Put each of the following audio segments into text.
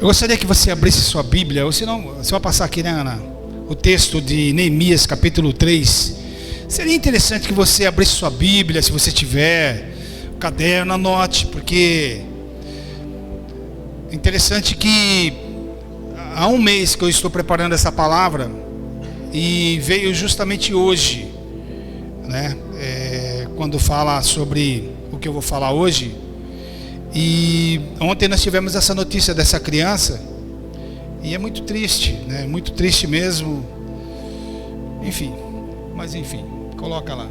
Eu gostaria que você abrisse sua Bíblia, ou senão, você vai passar aqui, né, Ana? O texto de Neemias, capítulo 3. Seria interessante que você abrisse sua Bíblia, se você tiver o caderno, anote, porque é interessante que há um mês que eu estou preparando essa palavra e veio justamente hoje, né? Quando fala sobre o que eu vou falar hoje. E ontem nós tivemos essa notícia dessa criança e é muito triste, né? Muito triste mesmo. Enfim, coloca lá.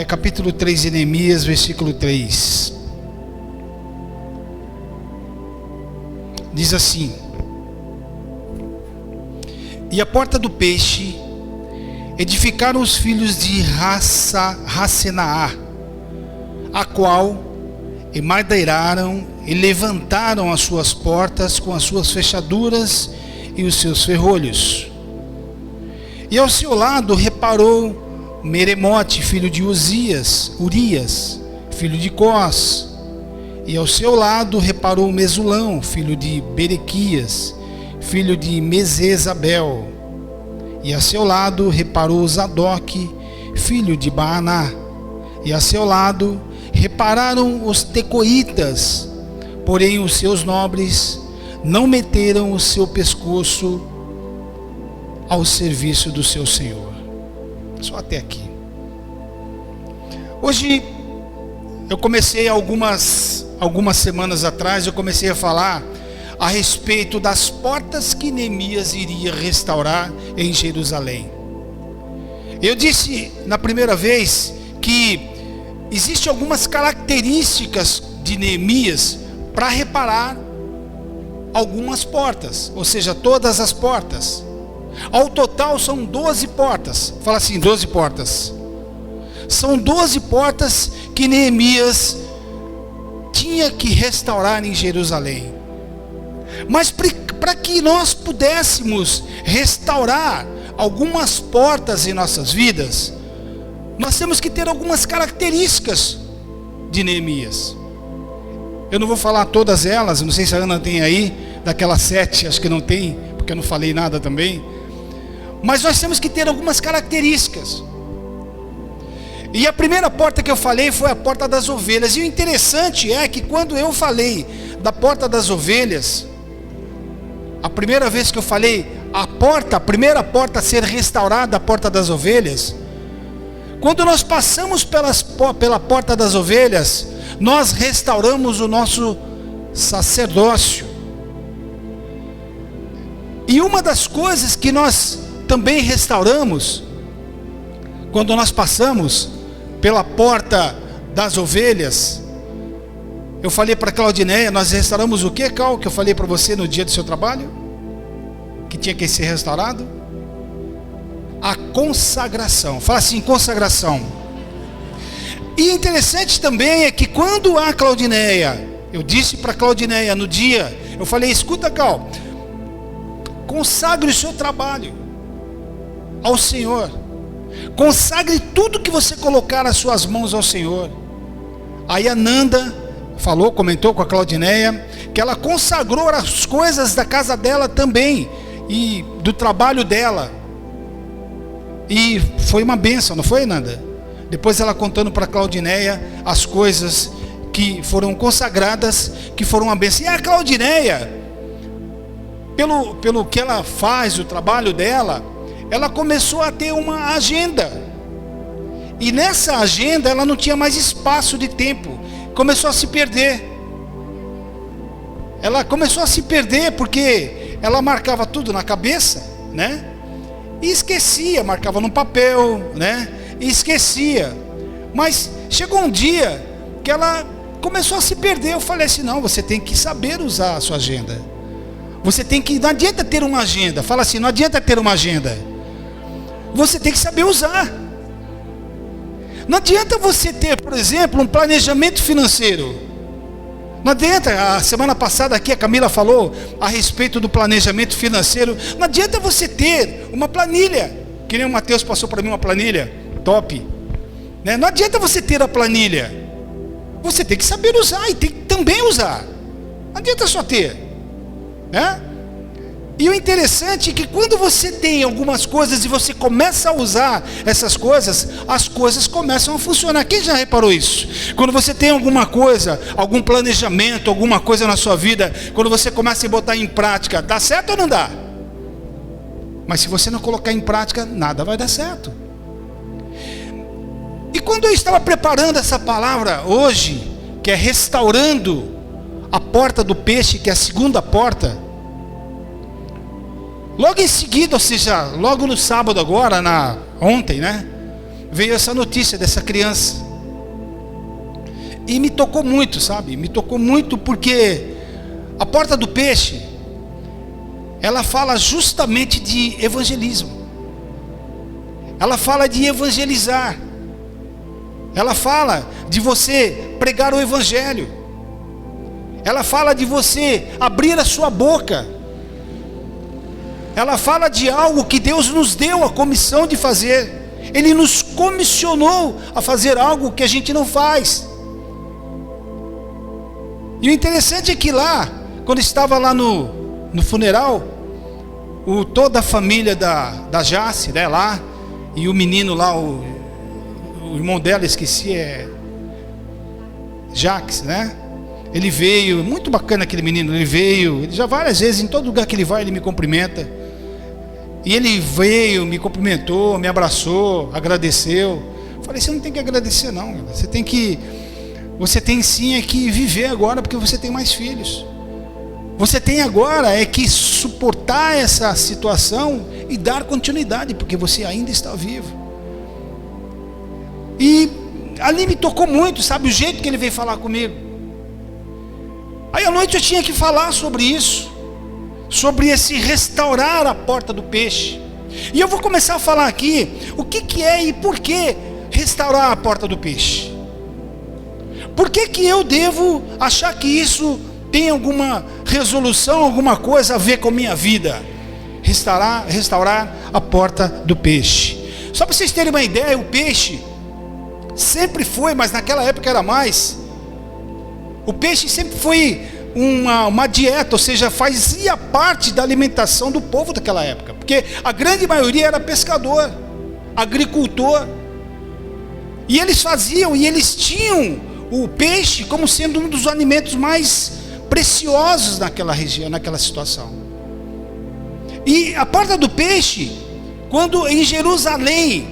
Capítulo 3 de Neemias, versículo 3. Diz assim: E a porta do peixe edificaram os filhos de Hassenaá, a qual emadeiraram e levantaram as suas portas com as suas fechaduras e os seus ferrolhos. E ao seu lado reparou Meremote, filho de Urias, filho de Cós. E ao seu lado reparou Mesulão, filho de Berequias, filho de Mesezabel. E a seu lado reparou Zadok, filho de Baaná. E a seu lado repararam os tecoitas, porém os seus nobres não meteram o seu pescoço ao serviço do seu Senhor. Só até aqui. Hoje eu comecei algumas semanas atrás, eu comecei a falar a respeito das portas que Neemias iria restaurar em Jerusalém. Eu disse na primeira vez que existem algumas características de Neemias para reparar algumas portas, ou seja, todas as portas. Ao total são 12 portas. Fala assim, 12 portas. São 12 portas que Neemias tinha que restaurar em Jerusalém. Mas para que nós pudéssemos restaurar algumas portas em nossas vidas, nós temos que ter algumas características de Neemias. Eu não vou falar todas elas, não sei se a Ana tem aí, daquelas 7, acho que não tem, porque eu não falei nada também. Mas nós temos que ter algumas características. E a primeira porta que eu falei foi a porta das ovelhas. E o interessante é que quando eu falei da porta das ovelhas, a primeira vez que eu falei a primeira porta a ser restaurada, a porta das ovelhas, quando nós passamos pela porta das ovelhas, nós restauramos o nosso sacerdócio. E uma das coisas que nós também restauramos, quando nós passamos pela porta das ovelhas, eu falei para Claudineia, nós restauramos o que, Cal, que eu falei para você no dia do seu trabalho, que tinha que ser restaurado? A consagração. Fala assim, consagração. E interessante também é que quando a Claudineia, eu disse para Claudineia no dia, eu falei, escuta, Cal, consagre o seu trabalho ao Senhor. Consagre tudo que você colocar nas suas mãos ao Senhor. Aí a Nanda comentou com a Claudineia, que ela consagrou as coisas da casa dela também, e do trabalho dela. E foi uma bênção, não foi, Nanda? Depois ela contando para a Claudineia as coisas que foram consagradas, que foram uma bênção. E a Claudineia, pelo que ela faz, o trabalho dela, ela começou a ter uma agenda. E nessa agenda ela não tinha mais espaço de tempo. Começou a se perder. Ela começou a se perder porque ela marcava tudo na cabeça, né? E esquecia, marcava num papel, né? E esquecia. Mas chegou um dia que ela começou a se perder. Eu falei assim, não, você tem que saber usar a sua agenda. Não adianta ter uma agenda. Fala assim, não adianta ter uma agenda. Você tem que saber usar. Não adianta você ter, por exemplo, um planejamento financeiro. Não adianta, a semana passada aqui a Camila falou a respeito do planejamento financeiro. Não adianta você ter uma planilha, que nem o Mateus passou para mim uma planilha, top, né? Não adianta você ter a planilha. Você tem que saber usar e tem que também usar. Não adianta só ter. né? E o interessante é que quando você tem algumas coisas e você começa a usar essas coisas, as coisas começam a funcionar. Quem já reparou isso? Quando você tem alguma coisa, algum planejamento, alguma coisa na sua vida, quando você começa a botar em prática, dá certo ou não dá? Mas se você não colocar em prática, nada vai dar certo. E quando eu estava preparando essa palavra hoje, que é restaurando a porta do peixe, que é a segunda porta, logo em seguida, ou seja, logo no sábado agora, ontem, né? Veio essa notícia dessa criança. E me tocou muito, sabe? Me tocou muito porque a porta do peixe, ela fala justamente de evangelismo. Ela fala de evangelizar. Ela fala de você pregar o evangelho. Ela fala de você abrir a sua boca. Ela fala de algo que Deus nos deu a comissão de fazer. Ele nos comissionou a fazer algo que a gente não faz. E o interessante é que lá, quando estava lá no funeral, toda a família da Jace, né, lá, e o menino lá, o irmão dela, esqueci, Jacques, né? Ele veio, muito bacana aquele menino, ele já várias vezes, em todo lugar que ele vai, ele me cumprimenta. E ele veio, me cumprimentou, me abraçou, agradeceu. Falei, você não tem que agradecer não, você tem sim que viver agora, porque você tem mais filhos. Você tem agora que suportar essa situação e dar continuidade, porque você ainda está vivo. E ali me tocou muito, sabe, o jeito que ele veio falar comigo. Aí à noite eu tinha que falar sobre isso, sobre esse restaurar a porta do peixe. E eu vou começar a falar aqui o que é e por que restaurar a porta do peixe. Por que eu devo achar que isso tem alguma resolução, alguma coisa a ver com a minha vida? Restaurar a porta do peixe. Só para vocês terem uma ideia, o peixe sempre foi, mas naquela época era mais, o peixe sempre foi uma dieta, ou seja, fazia parte da alimentação do povo daquela época, porque a grande maioria era pescador, agricultor, e eles faziam, e eles tinham o peixe como sendo um dos alimentos mais preciosos naquela região, naquela situação. E a porta do peixe, quando em Jerusalém,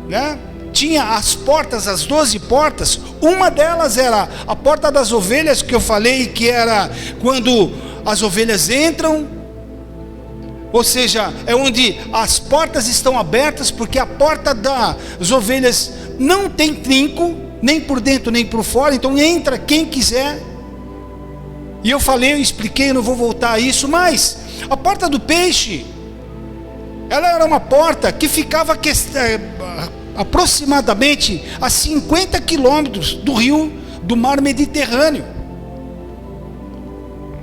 né, tinha as portas, as 12 portas, uma delas era a porta das ovelhas, que eu falei que era quando as ovelhas entram, ou seja, é onde as portas estão abertas, porque a porta das ovelhas não tem trinco, nem por dentro nem por fora, então entra quem quiser. E eu falei, eu expliquei, eu não vou voltar a isso, mas a porta do peixe, ela era uma porta que ficava aproximadamente a 50 quilômetros do mar Mediterrâneo,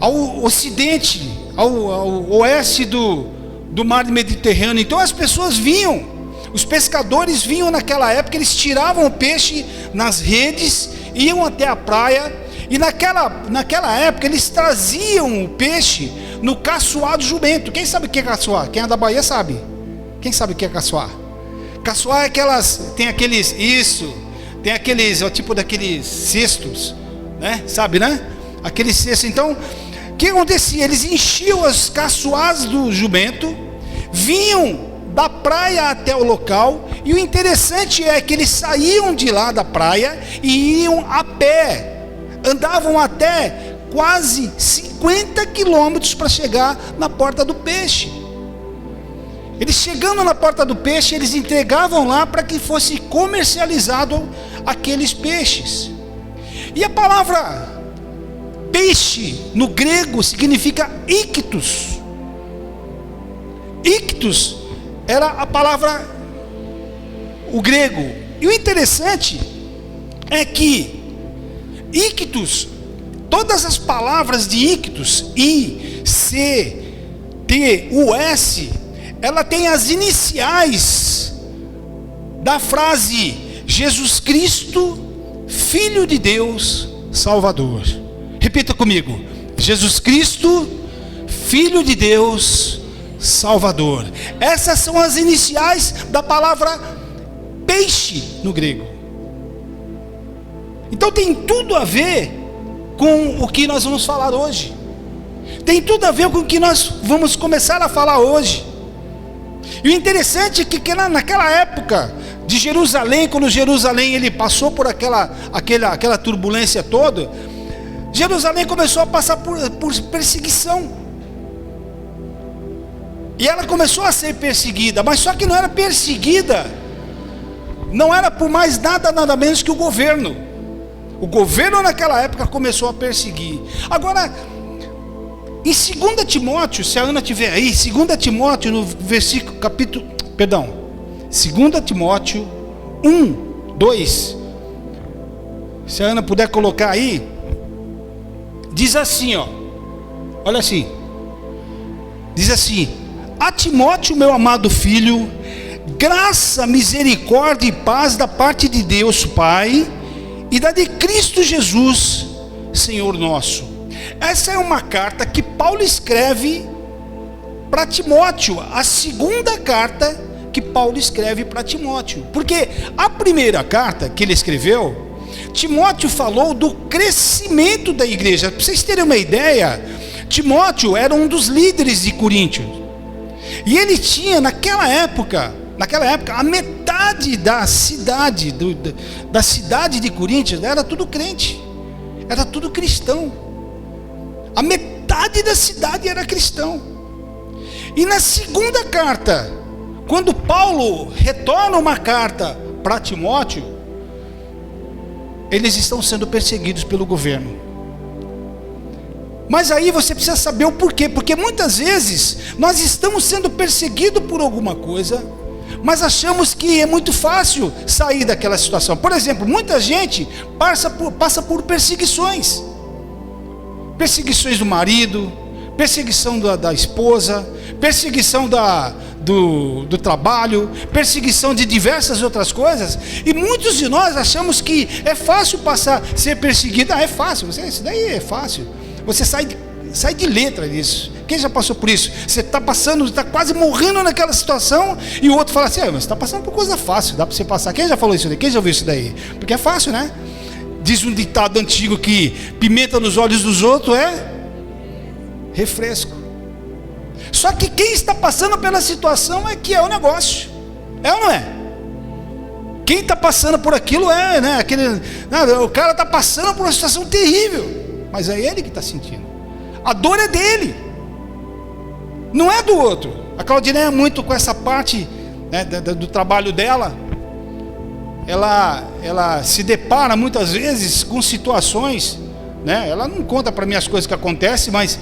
ao ocidente, ao oeste do mar Mediterrâneo. Então as pessoas vinham, os pescadores vinham naquela época, eles tiravam o peixe nas redes, iam até a praia, e naquela época eles traziam o peixe no caçoar do jumento. Quem sabe o que é caçoar? Quem é da Bahia sabe. Quem sabe o que é caçoar? Caçoar é tem aqueles, é o tipo daqueles cestos, né? Sabe, né? Aqueles cestos. Então, o que acontecia? Eles enchiam as caçoás do jumento, vinham da praia até o local, e o interessante é que eles saíam de lá da praia e iam a pé, andavam até quase 50 quilômetros para chegar na porta do peixe. Eles chegando na porta do peixe, eles entregavam lá para que fosse comercializado aqueles peixes. E a palavra peixe no grego significa ictus. Ictus era a palavra, o grego. E o interessante é que ictus, todas as palavras de ictus, I, C, T, U, S, ela tem as iniciais da frase Jesus Cristo, Filho de Deus, Salvador. Repita comigo: Jesus Cristo, Filho de Deus, Salvador. Essas são as iniciais da palavra peixe no grego. Então tem tudo a ver com o que nós vamos falar hoje. Tem tudo a ver com o que nós vamos começar a falar hoje. E o interessante é que naquela época de Jerusalém, quando Jerusalém ele passou por aquela turbulência toda, Jerusalém começou a passar por perseguição. E ela começou a ser perseguida, mas só que não era perseguida, não era por mais nada menos que o governo. O governo naquela época começou a perseguir. Agora, em 2 Timóteo, se a Ana tiver aí, 2 Timóteo no versículo, 2 Timóteo 1, 2, se a Ana puder colocar aí, diz assim, olha assim, diz assim: a Timóteo, meu amado filho, graça, misericórdia e paz da parte de Deus Pai e da de Cristo Jesus, Senhor nosso. Essa é uma carta que Paulo escreve para Timóteo, a segunda carta que Paulo escreve para Timóteo, porque a primeira carta que ele escreveu, Timóteo falou do crescimento da igreja. Para vocês terem uma ideia, Timóteo era um dos líderes de Coríntios, e ele tinha naquela época, a metade da cidade, da cidade de Coríntios, era tudo crente, era tudo cristão. A metade da cidade era cristão. E na segunda carta, quando Paulo retorna uma carta para Timóteo, eles estão sendo perseguidos pelo governo. Mas aí você precisa saber o porquê, porque muitas vezes nós estamos sendo perseguidos por alguma coisa, mas achamos que é muito fácil sair daquela situação. Por exemplo, muita gente passa por perseguições do marido, perseguição da esposa, perseguição do trabalho, perseguição de diversas outras coisas, e muitos de nós achamos que é fácil ser perseguido. É fácil, isso daí é fácil, você sai de letra disso. Quem já passou por isso? Você está passando, está quase morrendo naquela situação, e o outro fala assim: mas você está passando por coisa fácil, dá para você passar. Quem já falou isso daí? Quem já ouviu isso daí? Porque é fácil, né? Diz um ditado antigo que pimenta nos olhos dos outros é refresco. Só que quem está passando pela situação é que é o negócio, é ou não é? Quem está passando por aquilo né? O cara está passando por uma situação terrível, mas é ele que está sentindo. A dor é dele, não é do outro. A Claudineia é muito com essa parte, né, do trabalho dela. Ela se depara muitas vezes com situações, né? Ela não conta para mim as coisas que acontecem, mas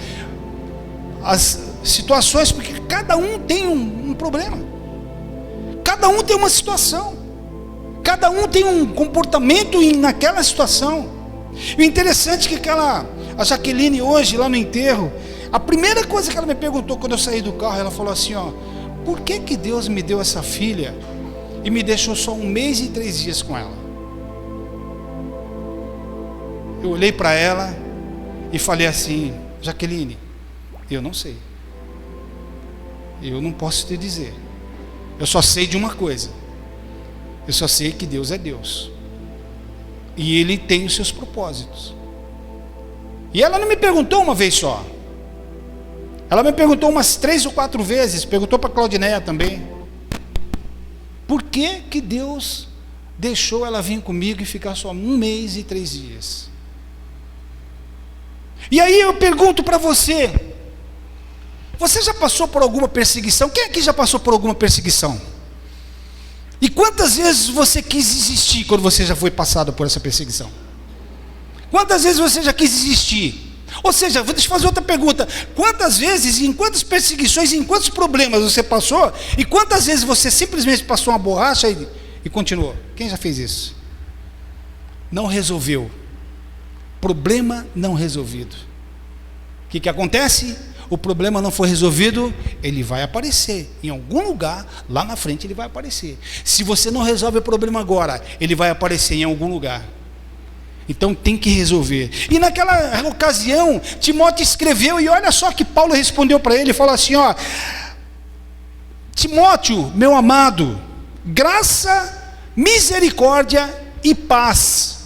as situações, porque cada um tem um problema, cada um tem uma situação, cada um tem um comportamento naquela situação. E o interessante é que a Jaqueline hoje lá no enterro, a primeira coisa que ela me perguntou quando eu saí do carro, ela falou assim: por que Deus me deu essa filha e me deixou só 1 mês e 3 dias com ela? Eu olhei para ela e falei assim: Jaqueline, eu não sei, eu não posso te dizer, eu só sei de uma coisa, eu só sei que Deus é Deus, e Ele tem os seus propósitos. E ela não me perguntou uma vez só, ela me perguntou umas 3 ou 4 vezes, perguntou para a Claudineia também: por que Deus deixou ela vir comigo e ficar só 1 mês e 3 dias? E aí eu pergunto para você: você já passou por alguma perseguição? Quem aqui já passou por alguma perseguição? E quantas vezes você quis desistir quando você já foi passado por essa perseguição? Quantas vezes você já quis desistir? Ou seja, deixa eu fazer outra pergunta: quantas vezes, em quantas perseguições, em quantos problemas você passou, e quantas vezes você simplesmente passou uma borracha e continuou? Quem já fez isso? Não resolveu. Problema não resolvido. O que acontece? O problema não foi resolvido, ele vai aparecer em algum lugar, lá na frente ele vai aparecer. Se você não resolve o problema agora, ele vai aparecer em algum lugar. Então tem que resolver. E naquela ocasião, Timóteo escreveu, e olha só que Paulo respondeu para ele, falou assim, ó: Timóteo, meu amado, graça, misericórdia e paz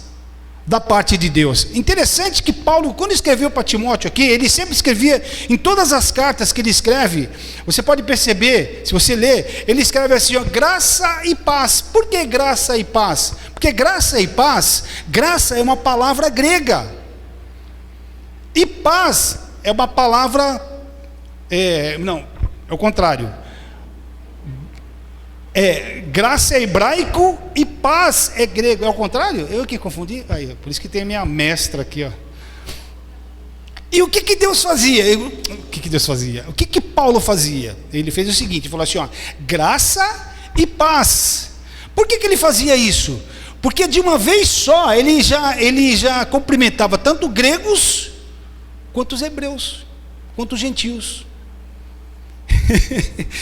da parte de Deus. Interessante que Paulo, quando escreveu para Timóteo aqui, ele sempre escrevia, em todas as cartas que ele escreve, você pode perceber, se você ler, ele escreve assim, ó, graça e paz. Por que graça e paz? Porque graça e paz, graça é uma palavra grega, e paz é uma palavra, não, é o contrário. Graça é hebraico e paz é grego. É o contrário? Eu que confundi? Aí, por isso que tem a minha mestra aqui, ó. E o que Deus fazia? O que Deus fazia? O que Paulo fazia? Ele fez o seguinte, falou assim, ó, graça e paz. Por que ele fazia isso? Porque de uma vez só ele já cumprimentava tanto gregos quanto os hebreus, quanto os gentios.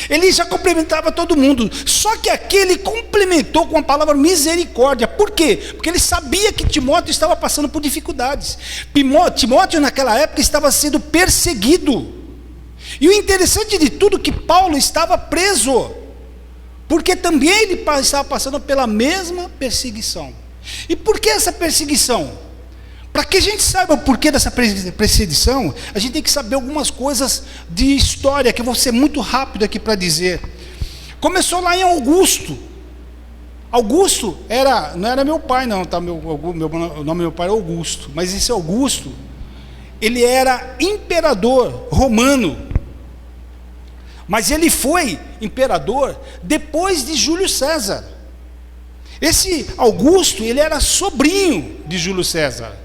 Ele já cumprimentava todo mundo. Só que aqui ele complementou com a palavra misericórdia. Por quê? Porque ele sabia que Timóteo estava passando por dificuldades. Timóteo naquela época estava sendo perseguido. E o interessante de tudo é que Paulo estava preso, porque também ele estava passando pela mesma perseguição. E por que essa perseguição? Para que a gente saiba o porquê dessa perseguição, a gente tem que saber algumas coisas de história, que eu vou ser muito rápido aqui para dizer. Começou lá em Augusto. Augusto não era meu pai não, tá? O nome do meu pai é Augusto, mas esse Augusto, ele era imperador romano, mas ele foi imperador depois de Júlio César. Esse Augusto, ele era sobrinho de Júlio César.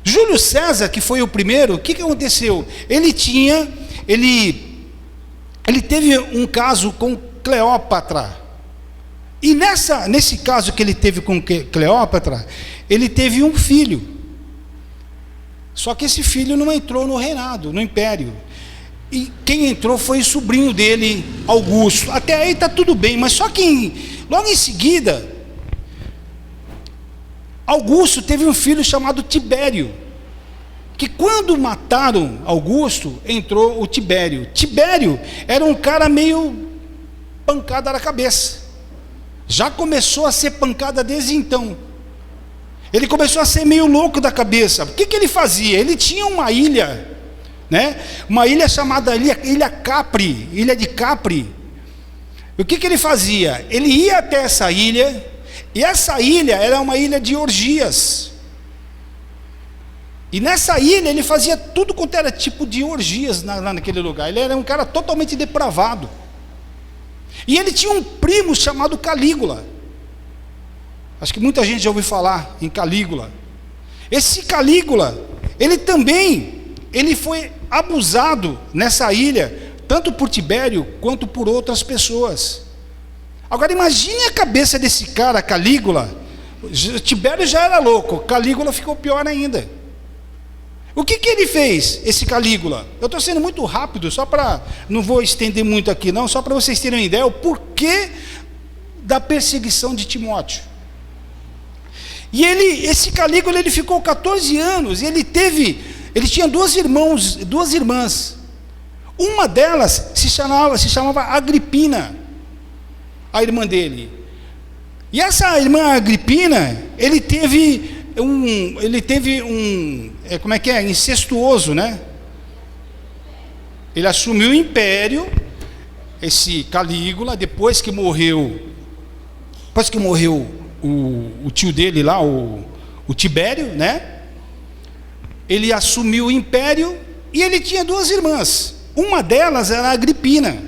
Júlio César, que foi o primeiro, o que aconteceu? Ele teve um caso com Cleópatra. E nesse caso que ele teve com Cleópatra, ele teve um filho. Só que esse filho não entrou no reinado, no império. E quem entrou foi o sobrinho dele, Augusto. Até aí está tudo bem, mas só que logo em seguida, Augusto teve um filho chamado Tibério, que quando mataram Augusto, entrou o Tibério. Tibério era um cara meio pancada na cabeça, já começou a ser pancada desde então. Ele começou a ser meio louco da cabeça. O que ele fazia? Ele tinha uma ilha, né? Uma ilha chamada Ilha Capri, Ilha de Capri. O que ele fazia? Ele ia até essa ilha, e essa ilha era uma ilha de orgias. E nessa ilha ele fazia tudo quanto era tipo de orgias lá naquele lugar. Ele era um cara totalmente depravado. E ele tinha um primo chamado Calígula. Acho que muita gente já ouviu falar em Calígula. Esse Calígula, ele foi abusado nessa ilha, tanto por Tibério quanto por outras pessoas. Agora imagine a cabeça desse cara, Calígula. Tibério já era louco, Calígula ficou pior ainda. O que ele fez, esse Calígula? Eu estou sendo muito rápido, não vou estender muito aqui não, só para vocês terem uma ideia, o porquê da perseguição de Timóteo. E esse Calígula, ele ficou 14 anos, e ele tinha duas irmãs. Uma delas se chamava Agripina, a irmã dele. E essa irmã Agripina, ele teve um como é que é? Incestuoso, né? Ele assumiu o império, esse Calígula, depois que morreu o tio dele lá, o Tibério, né? Ele assumiu o império e ele tinha duas irmãs. Uma delas era a Agripina.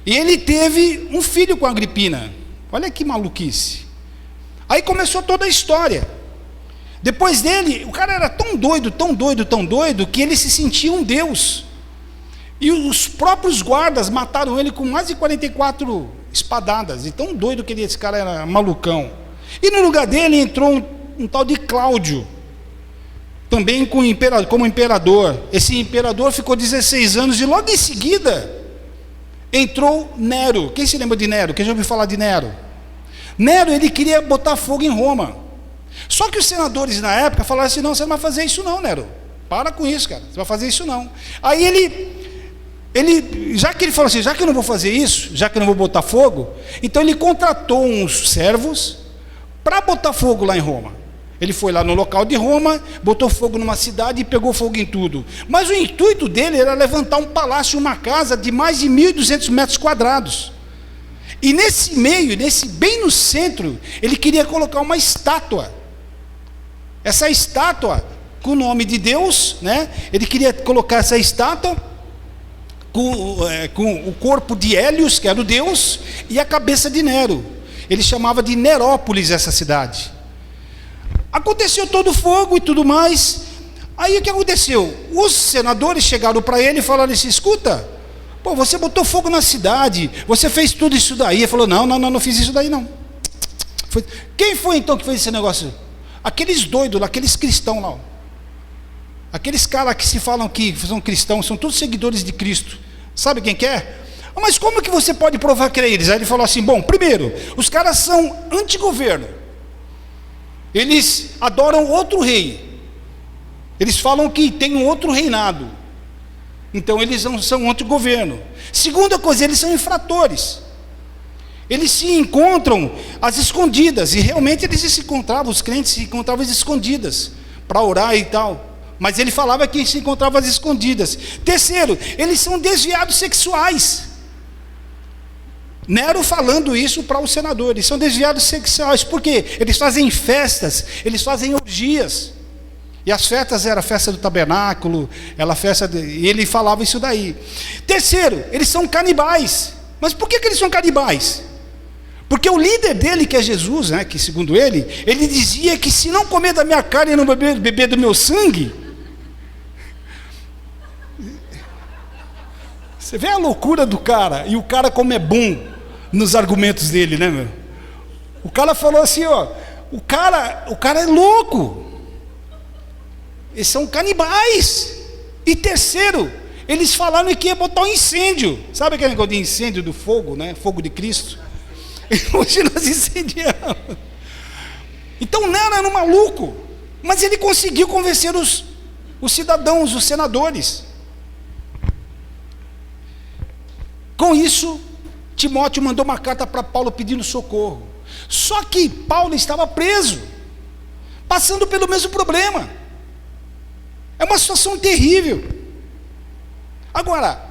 E ele teve um filho com a Agripina. Olha que maluquice. Aí começou toda a história. Depois dele, o cara era tão doido, que ele se sentia um deus. E os próprios guardas mataram ele com mais de 44 espadadas. E tão doido que esse cara era malucão. E no lugar dele entrou um tal de Cláudio, também como imperador. Esse imperador ficou 16 anos e logo em seguida entrou Nero. Quem se lembra de Nero? Quem já ouviu falar de Nero? Nero, ele queria botar fogo em Roma. Só que os senadores na época falaram assim: não, você não vai fazer isso não, Nero. Para com isso, cara. Você vai fazer isso não. Aí já que ele falou assim, já que eu não vou fazer isso, já que eu não vou botar fogo, então ele contratou uns servos para botar fogo lá em Roma. Ele foi lá no local de Roma, botou fogo numa cidade e pegou fogo em tudo. Mas o intuito dele era levantar um palácio, uma casa de mais de 1.200 metros quadrados. E nesse meio, bem no centro, ele queria colocar uma estátua. Essa estátua, com o nome de Deus, né? Ele queria colocar essa estátua com o corpo de Hélios, que era o Deus, e a cabeça de Nero. Ele chamava de Nerópolis essa cidade. Aconteceu todo o fogo e tudo mais. Aí o que aconteceu? Os senadores chegaram para ele e falaram assim: escuta, pô, você botou fogo na cidade, você fez tudo isso daí. Ele falou: não fiz isso daí não. Quem foi então que fez esse negócio? Aqueles doidos lá, aqueles cristãos lá, ó. Aqueles caras que se falam que são cristãos, são todos seguidores de Cristo. Sabe quem que é? Mas como que você pode provar que é eles? Aí ele falou assim: bom, primeiro, os caras são anti-governo. Eles adoram outro rei. Eles falam que tem um outro reinado. Então eles são anti-governo. Segunda coisa, eles são infratores. Eles se encontram às escondidas. E realmente eles se encontravam, os crentes se encontravam às escondidas, para orar e tal. Mas ele falava que se encontravam às escondidas. Terceiro, eles são desviados sexuais. Nero falando isso para os senadores: são desviados sexuais. Por quê? Eles fazem festas, eles fazem orgias. E as festas eram a festa do tabernáculo, e ele falava isso daí. Terceiro, eles são canibais. Mas por que eles são canibais? Porque o líder dele, que é Jesus, né, que segundo ele dizia que se não comer da minha carne e não beber do meu sangue... Você vê a loucura do cara, e o cara como é bom nos argumentos dele, né, meu? O cara falou assim, ó, o cara é louco. Eles são canibais. E terceiro, eles falaram que ia botar um incêndio. Sabe aquele negócio de incêndio do fogo, né? Fogo de Cristo. E hoje nós incendiamos. Então Nero era um maluco, mas ele conseguiu convencer os cidadãos, os senadores. Com isso, Timóteo mandou uma carta para Paulo pedindo socorro. Só que Paulo estava preso, passando pelo mesmo problema. É uma situação terrível. Agora,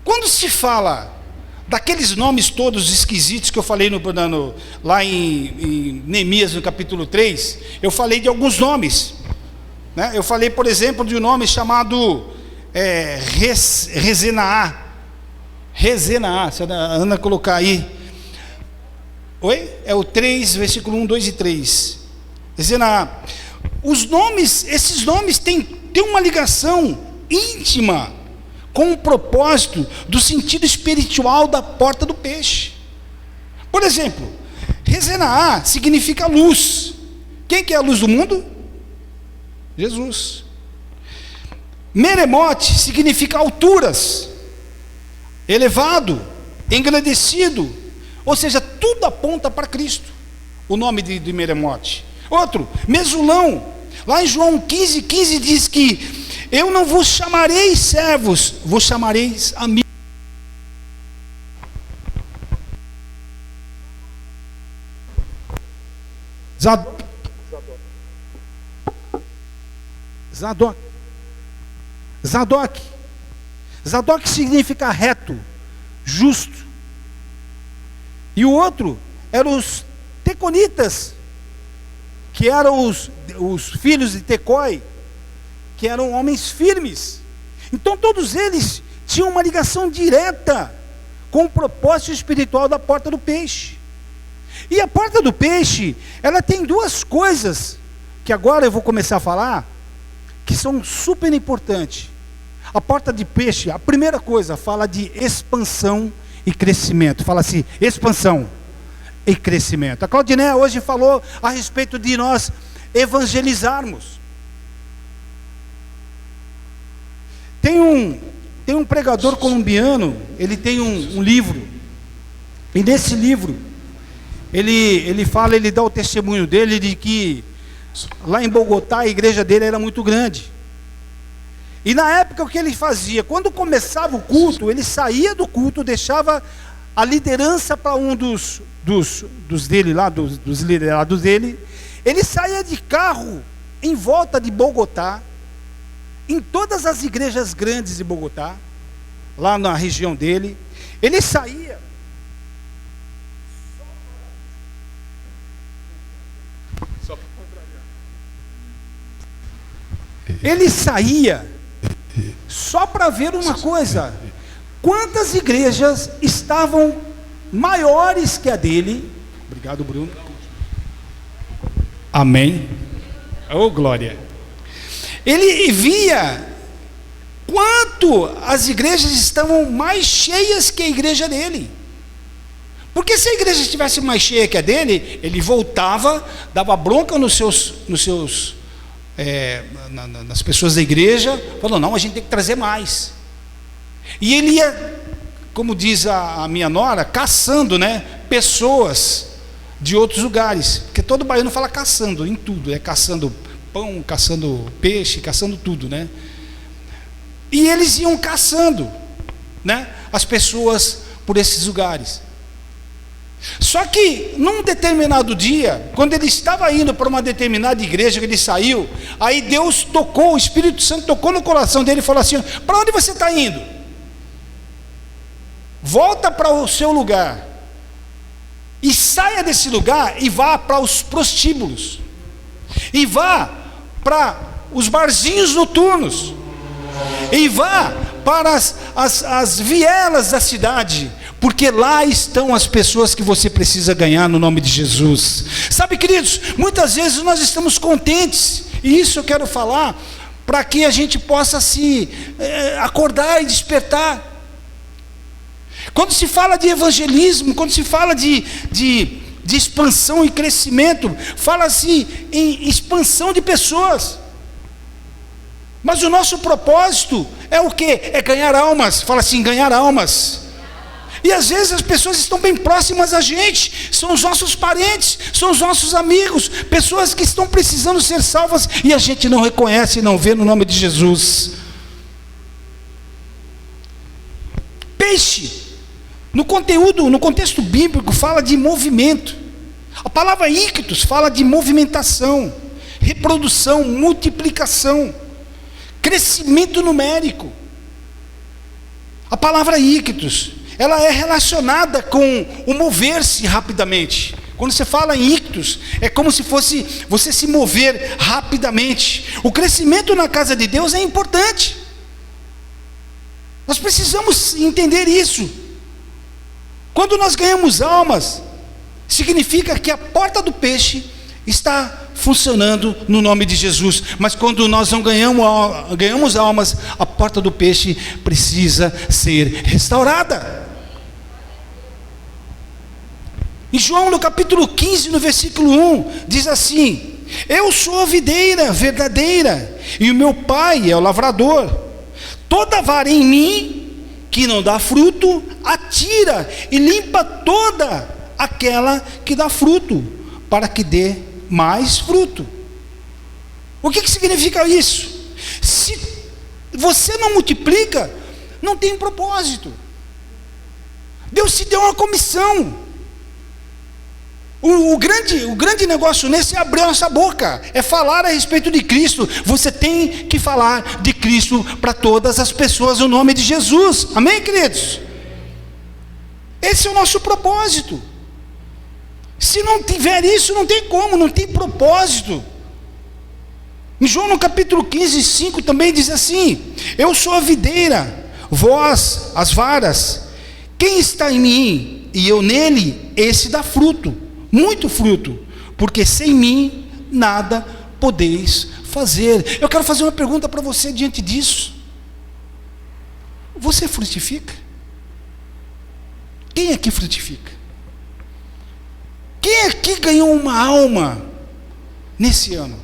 quando se fala daqueles nomes todos esquisitos que eu falei lá em Neemias, no capítulo 3, eu falei de alguns nomes, né? Eu falei, por exemplo, de um nome chamado Rezenaá. Rezenaá, se a Ana colocar aí. Oi? É o 3, versículo 1, 2 e 3. Rezenaá. Esses nomes têm uma ligação íntima com o propósito do sentido espiritual da porta do peixe. Por exemplo, Rezenaá significa luz. Quem que é a luz do mundo? Jesus. Meremote significa alturas, elevado, engrandecido. Ou seja, tudo aponta para Cristo. O nome de Meremote. Outro, Mesulão. Lá em João 15:15 diz que eu não vos chamarei servos, vos chamareis amigos. Zadok significa reto, justo. E o outro eram os teconitas, que eram os filhos de Tecói, que eram homens firmes. Então todos eles tinham uma ligação direta com o propósito espiritual da porta do peixe. E a porta do peixe, ela tem duas coisas, que agora eu vou começar a falar, que são super importantes. A porta de peixe, a primeira coisa, fala de expansão e crescimento. Fala assim, expansão e crescimento. A Claudiné hoje falou a respeito de nós evangelizarmos. Tem um pregador colombiano, ele tem um livro, e nesse livro, ele fala, ele dá o testemunho dele de que Lá em Bogotá, a igreja dele era muito grande. E na época, o que ele fazia? Quando começava o culto, ele saía do culto, deixava a liderança para um dos dele lá, dos liderados dele. Ele saía de carro em volta de Bogotá, em todas as igrejas grandes de Bogotá, lá na região dele. Ele saía. Ele saía só para ver uma coisa: quantas igrejas estavam maiores que a dele. Obrigado, Bruno. Amém. Oh, glória. Ele via quanto as igrejas estavam mais cheias que a igreja dele. Porque se a igreja estivesse mais cheia que a dele, ele voltava, dava bronca nas pessoas da igreja, falou: não, a gente tem que trazer mais. E ele ia, como diz a minha nora, caçando, né, pessoas de outros lugares, porque todo baiano fala caçando em tudo, caçando pão, caçando peixe, caçando tudo, né? E eles iam caçando, né, as pessoas por esses lugares. Só que num determinado dia, quando ele estava indo para uma determinada igreja, que ele saiu, aí Deus tocou, o Espírito Santo tocou no coração dele e falou assim: para onde você está indo? Volta para o seu lugar e saia desse lugar e vá para os prostíbulos, e vá para os barzinhos noturnos, e vá para as vielas da cidade, porque lá estão as pessoas que você precisa ganhar no nome de Jesus. Sabe, queridos, muitas vezes nós estamos contentes, e isso eu quero falar para que a gente possa se acordar e despertar. Quando se fala de evangelismo, quando se fala de expansão e crescimento, fala-se em expansão de pessoas. Mas o nosso propósito é o quê? É ganhar almas. Fala assim: ganhar almas. E às vezes as pessoas estão bem próximas a gente, são os nossos parentes, são os nossos amigos, pessoas que estão precisando ser salvas, e a gente não reconhece e não vê no nome de Jesus. Peixe, no contexto bíblico, fala de movimento. A palavra ictus fala de movimentação, reprodução, multiplicação, crescimento numérico. A palavra ictus, ela é relacionada com o mover-se rapidamente. Quando você fala em ictus, é como se fosse você se mover rapidamente. O crescimento na casa de Deus é importante. Nós precisamos entender isso. Quando nós ganhamos almas, significa que a porta do peixe está funcionando no nome de Jesus. Mas quando nós não ganhamos almas, a porta do peixe precisa ser restaurada. Em João, no capítulo 15, no versículo 1, diz assim: eu sou a videira verdadeira, e o meu pai é o lavrador. Toda vara em mim que não dá fruto, atira e limpa toda aquela que dá fruto, para que dê mais fruto. O que significa isso? Se você não multiplica, não tem propósito. Deus te deu uma comissão. O grande negócio nesse é abrir a nossa boca, é falar a respeito de Cristo. Você tem que falar de Cristo para todas as pessoas no nome de Jesus. Amém, queridos? Esse é o nosso propósito. Se não tiver isso, não tem como, não tem propósito. Em João, no capítulo 15, 5, também diz assim: eu sou a videira, vós as varas. Quem está em mim e eu nele, esse dá fruto, muito fruto, porque sem mim nada podeis fazer. Eu quero fazer uma pergunta para você diante disso: você frutifica? Quem aqui frutifica? Quem aqui ganhou uma alma nesse ano?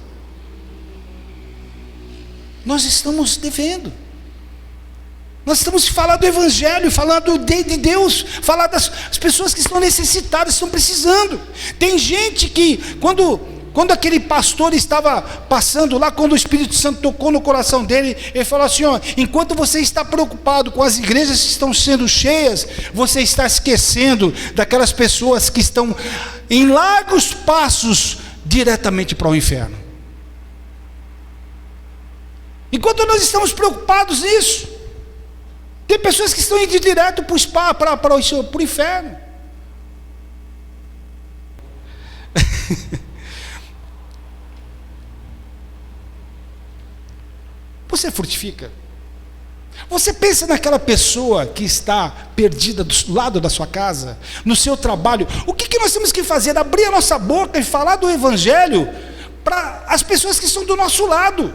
Nós estamos devendo. Nós estamos falando do Evangelho, falando de Deus, falar das pessoas que estão necessitadas, estão precisando. Tem gente que, quando quando aquele pastor estava passando lá, quando o Espírito Santo tocou no coração dele, ele falou assim: ó, enquanto você está preocupado com as igrejas que estão sendo cheias, você está esquecendo daquelas pessoas que estão em largos passos diretamente para o inferno. Enquanto nós estamos preocupados nisso, tem pessoas que estão indo direto para o inferno. Você frutifica? Você pensa naquela pessoa que está perdida do lado da sua casa, no seu trabalho? O que nós temos que fazer? Abrir a nossa boca e falar do Evangelho para as pessoas que estão do nosso lado.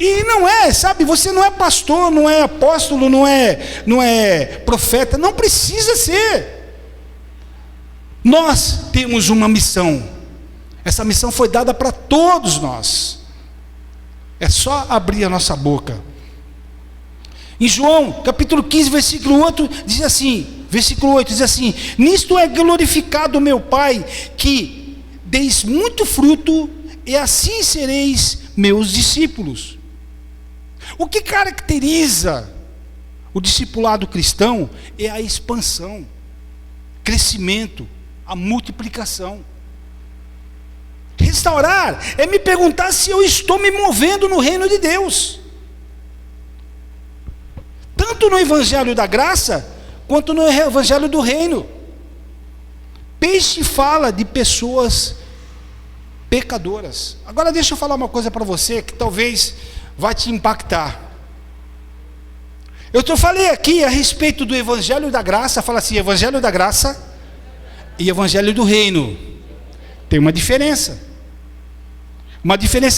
E não é, sabe, você não é pastor, não é apóstolo, não é profeta, não precisa ser. Nós temos uma missão. Essa missão foi dada para todos nós. É só abrir a nossa boca. Em João, capítulo 15, versículo 8, diz assim, versículo 8 diz assim: nisto é glorificado meu Pai, que deis muito fruto, e assim sereis meus discípulos. O que caracteriza o discipulado cristão é a expansão, crescimento, a multiplicação. Restaurar é me perguntar se eu estou me movendo no reino de Deus, tanto no evangelho da graça quanto no evangelho do reino. Peixe fala de pessoas pecadoras. Agora deixa eu falar uma coisa para você que talvez vai te impactar. Eu falei aqui a respeito do evangelho da graça. Fala assim: evangelho da graça e evangelho do reino. Tem uma diferença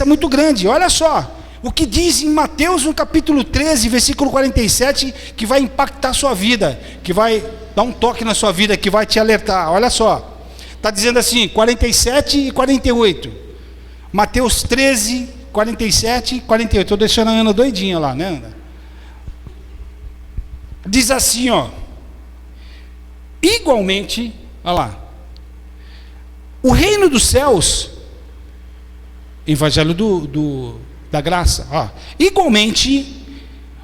muito grande. Olha só o que diz em Mateus no capítulo 13, versículo 47, que vai impactar a sua vida, que vai dar um toque na sua vida, que vai te alertar. Olha só, está dizendo assim, 47 e 48, Mateus 13, 47 e 48, estou deixando a Ana doidinha lá, né, Ana? Diz assim, ó: igualmente, olha lá, o reino dos céus, evangelho da graça, ó, igualmente,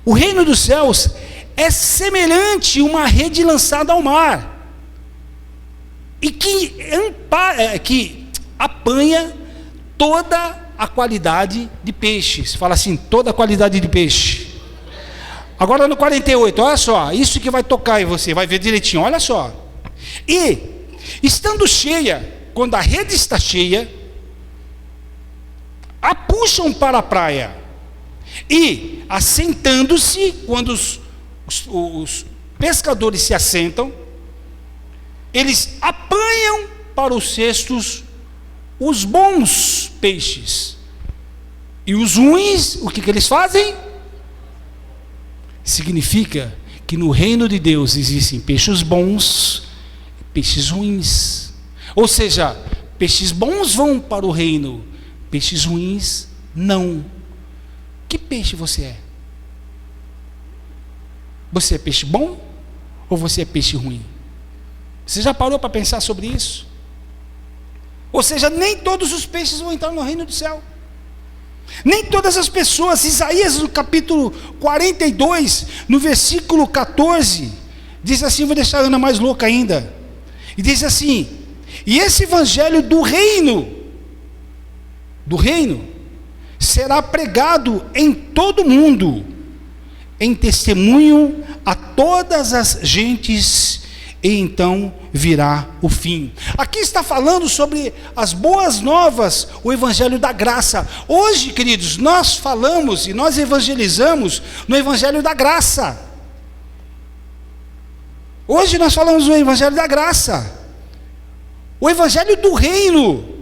o reino dos céus é semelhante a uma rede lançada ao mar, e que apanha toda a qualidade de peixes. Fala assim: toda a qualidade de peixe. Agora no 48, olha só, isso que vai tocar em você, vai ver direitinho, olha só. E, estando cheia, quando a rede está cheia, a puxam para a praia, e assentando-se, quando os pescadores se assentam, eles apanham para os cestos os bons peixes, e os ruins, o que eles fazem? Significa que no reino de Deus existem peixes bons e peixes ruins. Ou seja, peixes bons vão para o reino, peixes ruins não. Que peixe você é? Você é peixe bom ou você é peixe ruim? Você já parou para pensar sobre isso? Ou seja, nem todos os peixes vão entrar no reino do céu. Nem todas as pessoas. Isaías no capítulo 42, no versículo 14, diz assim, vou deixar a Ana mais louca ainda, e diz assim: e esse evangelho do reino será pregado em todo o mundo, em testemunho a todas as gentes, e então virá o fim. Aqui está falando sobre as boas novas, o evangelho da graça. Hoje, queridos, nós falamos e nós evangelizamos no evangelho da graça. Hoje nós falamos do evangelho da graça. O evangelho do reino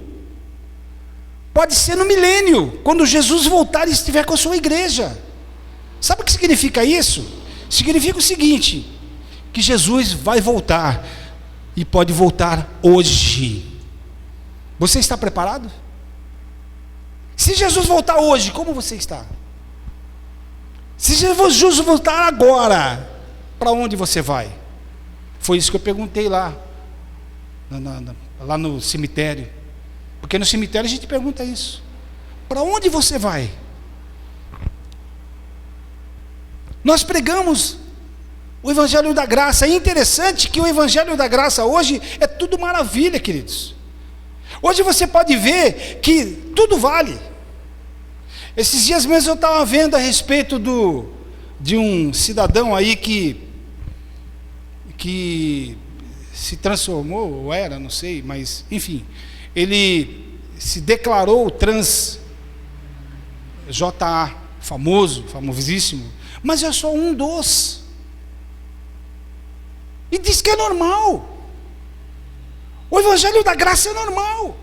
pode ser no milênio, quando Jesus voltar e estiver com a sua igreja. Sabe o que significa isso? Significa o seguinte: que Jesus vai voltar, e pode voltar hoje. Você está preparado? Se Jesus voltar hoje, como você está? Se Jesus voltar agora, para onde você vai? Foi isso que eu perguntei lá lá no cemitério. Porque no cemitério a gente pergunta isso: para onde você vai? Nós pregamos o Evangelho da Graça. É interessante que o Evangelho da Graça hoje é tudo maravilha, queridos. Hoje você pode ver que tudo vale. Esses dias mesmo eu estava vendo a respeito de um cidadão aí que se transformou, ou era, não sei, mas enfim, ele se declarou trans, JA, famosíssimo, mas é só um dos. E diz que é normal. O Evangelho da Graça é normal.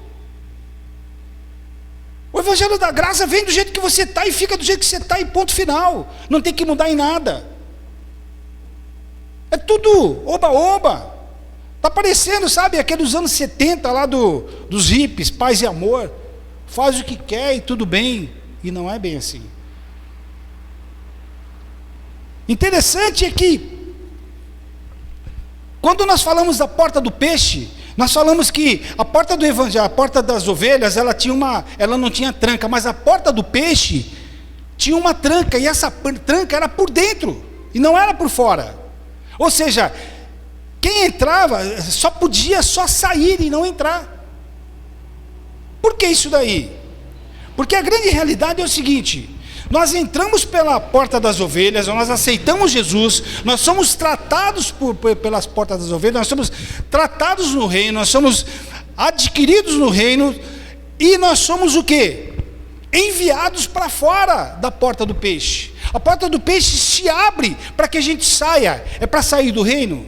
O Evangelho da Graça vem do jeito que você está e fica do jeito que você está e ponto final. Não tem que mudar em nada. É tudo oba-oba. Está parecendo, sabe, aqueles anos 70 lá dos hippies, paz e amor. Faz o que quer e tudo bem. E não é bem assim. Interessante é que quando nós falamos da porta do peixe, nós falamos que a porta do evangelho, a porta das ovelhas, ela não tinha tranca, mas a porta do peixe tinha uma tranca, e essa tranca era por dentro, e não era por fora. Ou seja, quem entrava só podia sair e não entrar. Por que isso daí? Porque a grande realidade é o seguinte: nós entramos pela porta das ovelhas, nós aceitamos Jesus, nós somos tratados pelas portas das ovelhas, nós somos tratados no reino, nós somos adquiridos no reino, e nós somos o quê? Enviados para fora da porta do peixe. A porta do peixe se abre para que a gente saia. É para sair do reino?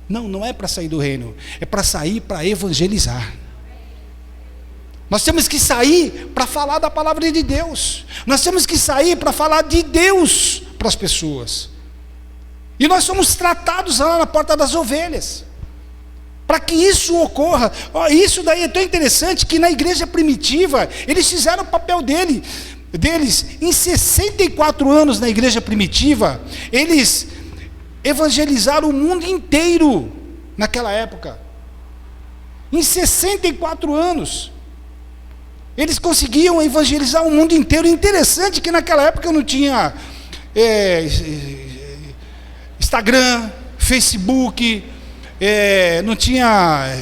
Não, não é para sair do reino, é para sair para evangelizar. Nós temos que sair para falar da palavra de Deus. Nós temos que sair para falar de Deus para as pessoas. E nós somos tratados lá na porta das ovelhas. Para que isso ocorra. Isso daí é tão interessante que na igreja primitiva, eles fizeram o papel deles. Em 64 anos na igreja primitiva, eles evangelizaram o mundo inteiro naquela época. Em 64 anos. Eles conseguiam evangelizar o mundo inteiro. Interessante que naquela época não tinha Instagram, Facebook, não tinha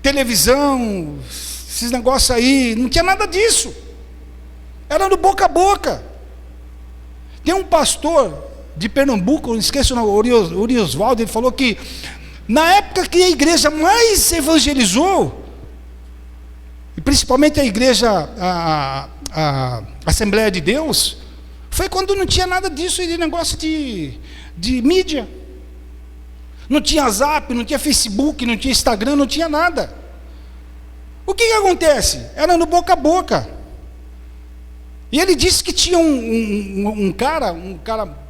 televisão, esses negócios aí, não tinha nada disso. Era no boca a boca. Tem um pastor de Pernambuco, não esqueço, Uri Oswaldo, ele falou que na época que a igreja mais evangelizou, e principalmente a igreja, a Assembleia de Deus, foi quando não tinha nada disso, de negócio de mídia. Não tinha Zap, não tinha Facebook, não tinha Instagram, não tinha nada. O que acontece? Era no boca a boca. E ele disse que tinha um cara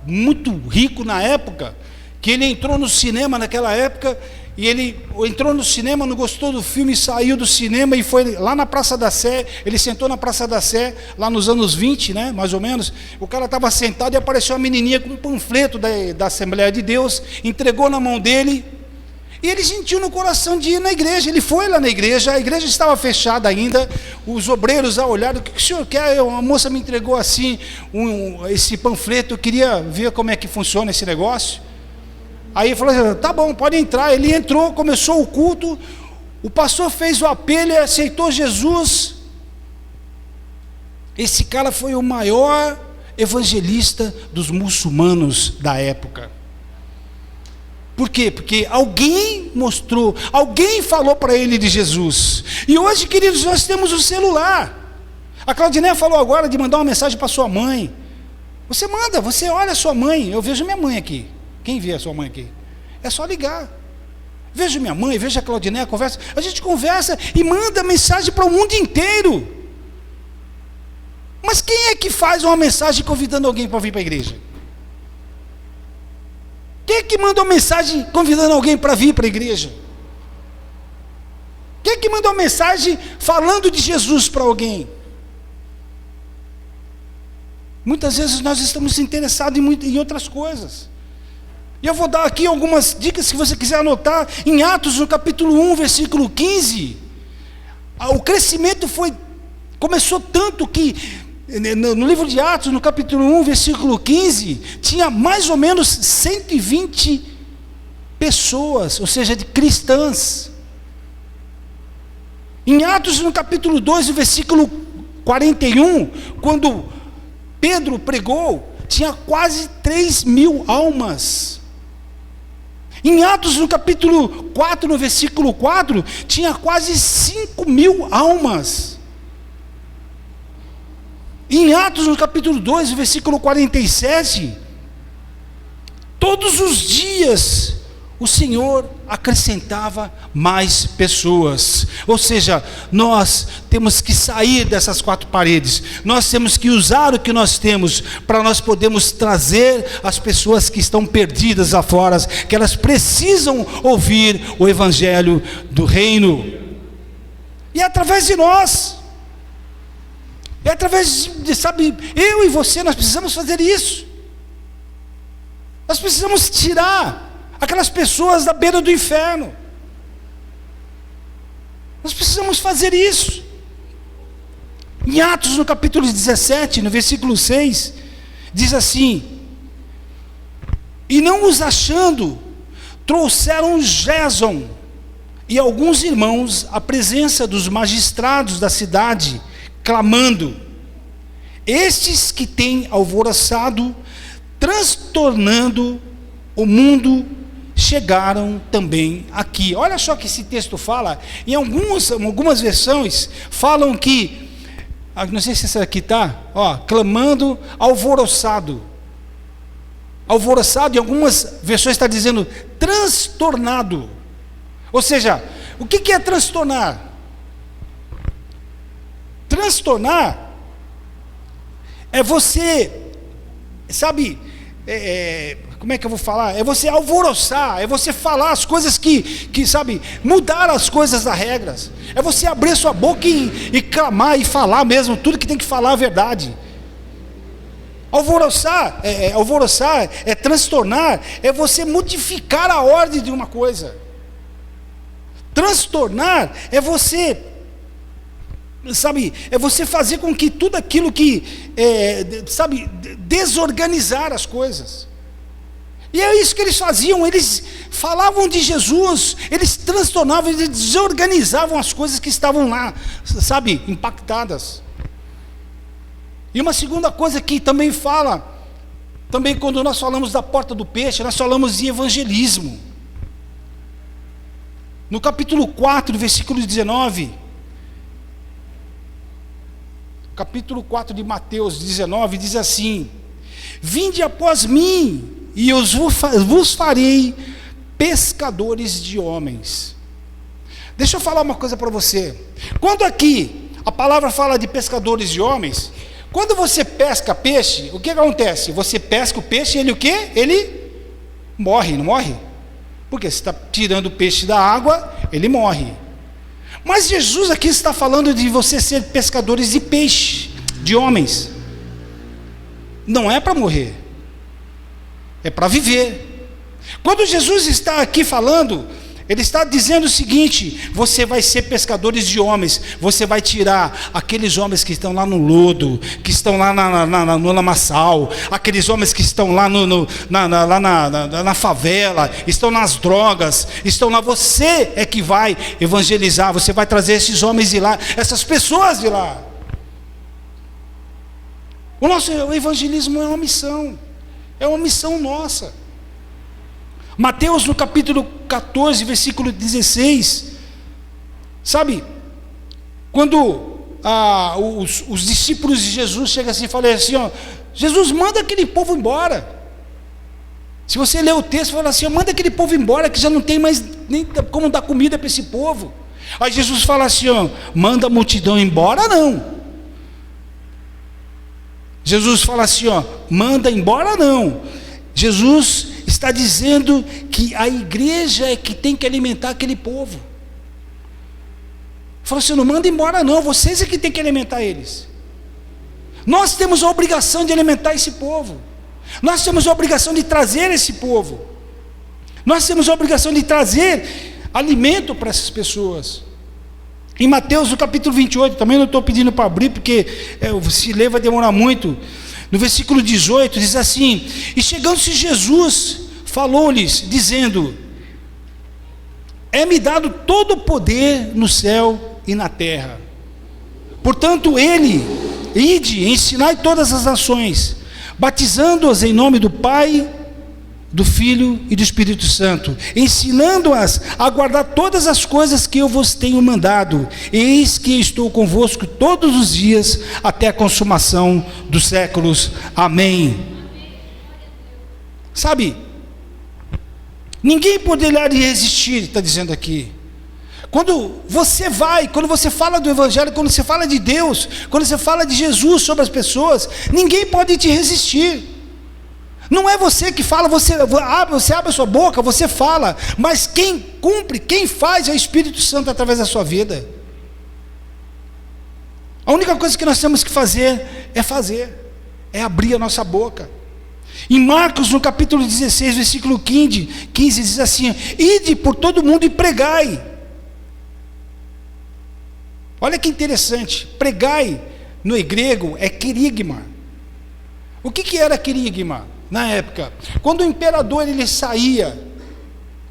muito rico na época, que ele entrou no cinema naquela época, e ele entrou no cinema, não gostou do filme, saiu do cinema e foi lá na Praça da Sé. Ele sentou na Praça da Sé, lá nos anos 20, né, mais ou menos. O cara estava sentado e apareceu uma menininha com um panfleto da Assembleia de Deus, entregou na mão dele, e ele sentiu no coração de ir na igreja. Ele foi lá na igreja, a igreja estava fechada ainda, os obreiros olharam: o que o senhor quer? A moça me entregou assim, esse panfleto, eu queria ver como é que funciona esse negócio. Aí ele falou: tá bom, pode entrar. Ele entrou, começou o culto, o pastor fez o apelo e aceitou Jesus. Esse cara foi o maior evangelista dos muçulmanos da época. Por quê? Porque alguém mostrou, alguém falou para ele de Jesus. E hoje, queridos, nós temos o celular. A Claudineia falou agora de mandar uma mensagem para sua mãe. Você manda, você olha a sua mãe. Eu vejo minha mãe aqui. Quem vê a sua mãe aqui? É só ligar. Vejo minha mãe, vejo a Claudineia, conversa. A gente conversa e manda mensagem para o mundo inteiro. Mas quem é que faz uma mensagem convidando alguém para vir para a igreja? Quem é que manda uma mensagem convidando alguém para vir para a igreja? Quem é que manda uma mensagem falando de Jesus para alguém? Muitas vezes nós estamos interessados em outras coisas. E eu vou dar aqui algumas dicas, se você quiser anotar. Em Atos, no capítulo 1, versículo 15, o crescimento começou tanto que, no livro de Atos, no capítulo 1, versículo 15, tinha mais ou menos 120 pessoas, ou seja, de cristãs. Em Atos, no capítulo 2, no versículo 41, quando Pedro pregou, tinha quase 3.000 almas. Em Atos, no capítulo 4, no versículo 4, tinha quase 5.000 almas. Em Atos, no capítulo 2, no versículo 47, todos os dias o Senhor acrescentava mais pessoas. Ou seja, nós temos que sair dessas quatro paredes, nós temos que usar o que nós temos, para nós podermos trazer as pessoas que estão perdidas lá fora, que elas precisam ouvir o Evangelho do Reino. E é através de nós, é através de, sabe, eu e você, nós precisamos fazer isso. Nós precisamos tirar aquelas pessoas da beira do inferno. Nós precisamos fazer isso. Em Atos, no capítulo 17, no versículo 6, diz assim: e não os achando, trouxeram Jason e alguns irmãos à presença dos magistrados da cidade, clamando: estes que têm alvoroçado, transtornando o mundo, chegaram também aqui. Olha só que esse texto fala, em algumas versões, falam que, não sei se essa aqui está, clamando, alvoroçado. Alvoroçado, em algumas versões está dizendo transtornado. Ou seja, o que é transtornar? Transtornar é você, sabe, como é que eu vou falar? É você alvoroçar, é você falar as coisas que sabe, mudar as coisas das regras. É você abrir sua boca e clamar e falar mesmo, tudo que tem que falar a verdade. Alvoroçar, alvoroçar é transtornar, é você modificar a ordem de uma coisa. Transtornar é você, sabe, é você fazer com que tudo aquilo que, sabe, desorganizar as coisas. E é isso que eles faziam, eles falavam de Jesus, eles transtornavam, eles desorganizavam as coisas que estavam lá, sabe, impactadas. E uma segunda coisa que também fala, também quando nós falamos da porta do peixe, nós falamos de evangelismo. No capítulo 4, versículo 19, capítulo 4 de Mateus 19, diz assim: vinde após mim, e eu vos farei pescadores de homens. Deixa eu falar uma coisa para você. Quando aqui a palavra fala de pescadores de homens, quando você pesca peixe, o que acontece? Você pesca o peixe e ele o quê? Ele morre, não morre? Porque você está tirando o peixe da água, ele morre. Mas Jesus aqui está falando de você ser pescadores de peixe, de homens. Não é para morrer, é para viver. Quando Jesus está aqui falando, ele está dizendo o seguinte: você vai ser pescadores de homens, você vai tirar aqueles homens que estão lá no lodo, que estão lá no lamaçal, aqueles homens que estão lá na favela, estão nas drogas, estão lá. Você é que vai evangelizar, você vai trazer esses homens de lá, essas pessoas de lá. O nosso evangelismo é uma missão nossa. Mateus no capítulo 14, versículo 16, sabe, quando os discípulos de Jesus chegam assim e falam assim, Jesus, manda aquele povo embora. Se você ler o texto, fala assim, manda aquele povo embora, que já não tem mais nem como dar comida para esse povo. Aí Jesus fala assim, manda a multidão embora, não. Jesus fala assim, manda embora, não. Jesus está dizendo que a igreja é que tem que alimentar aquele povo. Falou assim, não manda embora não, vocês é que tem que alimentar eles. Nós temos a obrigação de alimentar esse povo. Nós temos a obrigação de trazer esse povo. Nós temos a obrigação de trazer alimento para essas pessoas. Em Mateus, no capítulo 28, também não estou pedindo para abrir, porque se ler vai demorar muito. No versículo 18, diz assim: e chegando-se Jesus, falou-lhes, dizendo: é-me dado todo o poder no céu e na terra. Portanto, ide, ensinai todas as nações, batizando-as em nome do Pai, do Filho e do Espírito Santo, ensinando-as a guardar todas as coisas que eu vos tenho mandado. Eis que estou convosco todos os dias, até a consumação dos séculos. Amém. Sabe, ninguém poderá lhe resistir, está dizendo aqui. Quando você fala do Evangelho, quando você fala de Deus, quando você fala de Jesus sobre as pessoas, ninguém pode te resistir. Não é você que fala, você abre a sua boca, você fala, mas quem cumpre, quem faz é o Espírito Santo através da sua vida. A única coisa que nós temos que fazer, é abrir a nossa boca. Em Marcos, no capítulo 16, versículo 15 diz assim: ide por todo mundo e pregai. Olha que interessante, pregai no grego é querigma. O que era querigma na época? Quando o imperador ele saía,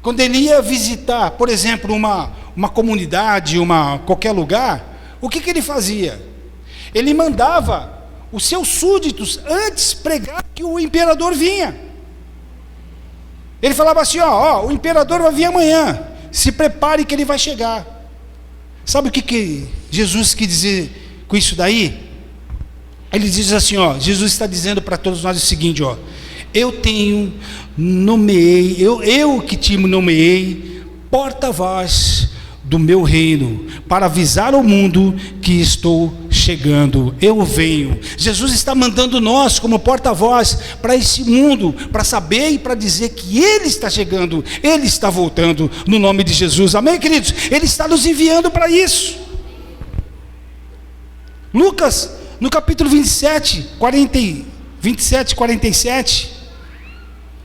quando ele ia visitar, por exemplo, uma comunidade, qualquer lugar, o que ele fazia? Ele mandava os seus súditos antes pregar que o imperador vinha. Ele falava assim: o imperador vai vir amanhã, se prepare que ele vai chegar. Sabe o que Jesus quis dizer com isso daí? Ele diz assim, Jesus está dizendo para todos nós o seguinte, eu que te nomeei porta-voz do meu reino, para avisar ao mundo que estou chegando, eu venho. Jesus está mandando nós como porta-voz para esse mundo, para saber e para dizer que Ele está chegando, Ele está voltando, no nome de Jesus, amém, queridos? Ele está nos enviando para isso. Lucas, no capítulo 27, 47,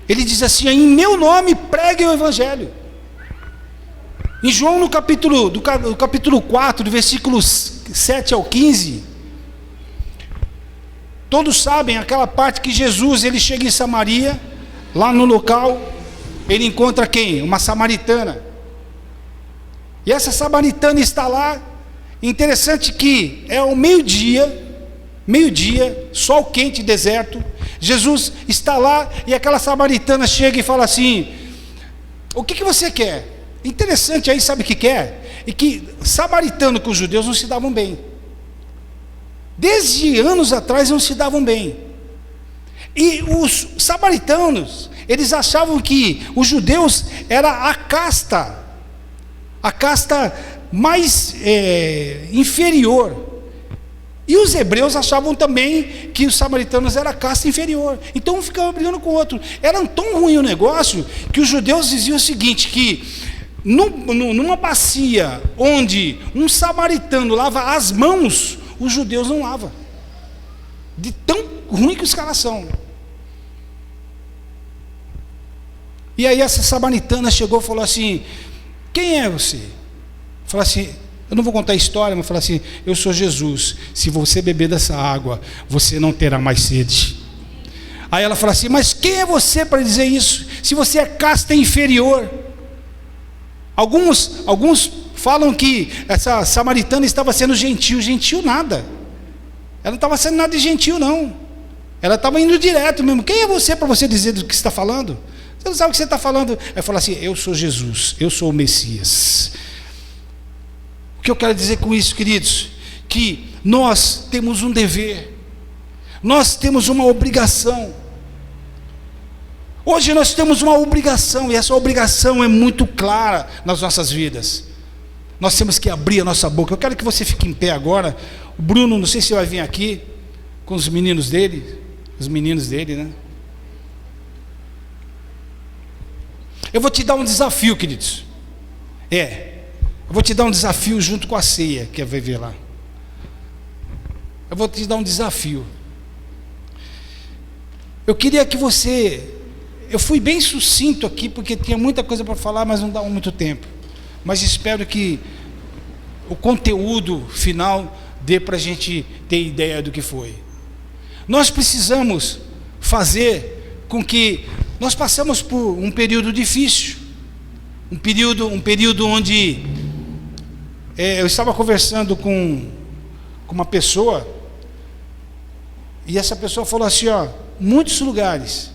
ele diz assim: em meu nome preguem o Evangelho. Em João, no capítulo 4, do versículos 7 ao 15, todos sabem aquela parte que Jesus, ele chega em Samaria, lá no local, ele encontra quem? Uma samaritana. E essa samaritana está lá. Interessante que é ao meio-dia, sol quente, deserto. Jesus está lá e aquela samaritana chega e fala assim: o que você quer? Interessante aí, sabe o que quer? E que samaritano com os judeus não se davam bem. Desde anos atrás não se davam bem. E os samaritanos, eles achavam que os judeus era a casta mais inferior. E os hebreus achavam também que os samaritanos era a casta inferior. Então um ficava brigando com o outro. Era tão ruim o negócio que os judeus diziam o seguinte, que numa bacia onde um samaritano lava as mãos, os judeus não lavam. De tão ruim que os caras são. E aí essa samaritana chegou e falou assim: quem é você? Falou assim, eu não vou contar a história, mas falou assim: eu sou Jesus, se você beber dessa água, você não terá mais sede. Aí ela falou assim: mas quem é você para dizer isso? Se você é casta inferior. Alguns falam que essa samaritana estava sendo gentil nada. Ela não estava sendo nada de gentil, não. Ela estava indo direto mesmo. Quem é você para você dizer do que você está falando? Você não sabe o que você está falando. Aí fala assim: eu sou Jesus, eu sou o Messias. O que eu quero dizer com isso, queridos? Que nós temos um dever, nós temos uma obrigação. Hoje nós temos uma obrigação, e essa obrigação é muito clara nas nossas vidas. Nós temos que abrir a nossa boca. Eu quero que você fique em pé agora. O Bruno, não sei se vai vir aqui com os meninos dele, né? Eu vou te dar um desafio, queridos. Eu vou te dar um desafio junto com a ceia, que vai ver lá. Eu vou te dar um desafio. Eu queria que você eu fui bem sucinto aqui, porque tinha muita coisa para falar, mas não dava muito tempo. Mas espero que o conteúdo final dê para a gente ter ideia do que foi. Nós precisamos fazer com que nós passamos por um período difícil, um período onde eu estava conversando com uma pessoa, e essa pessoa falou assim, ó, muitos lugares,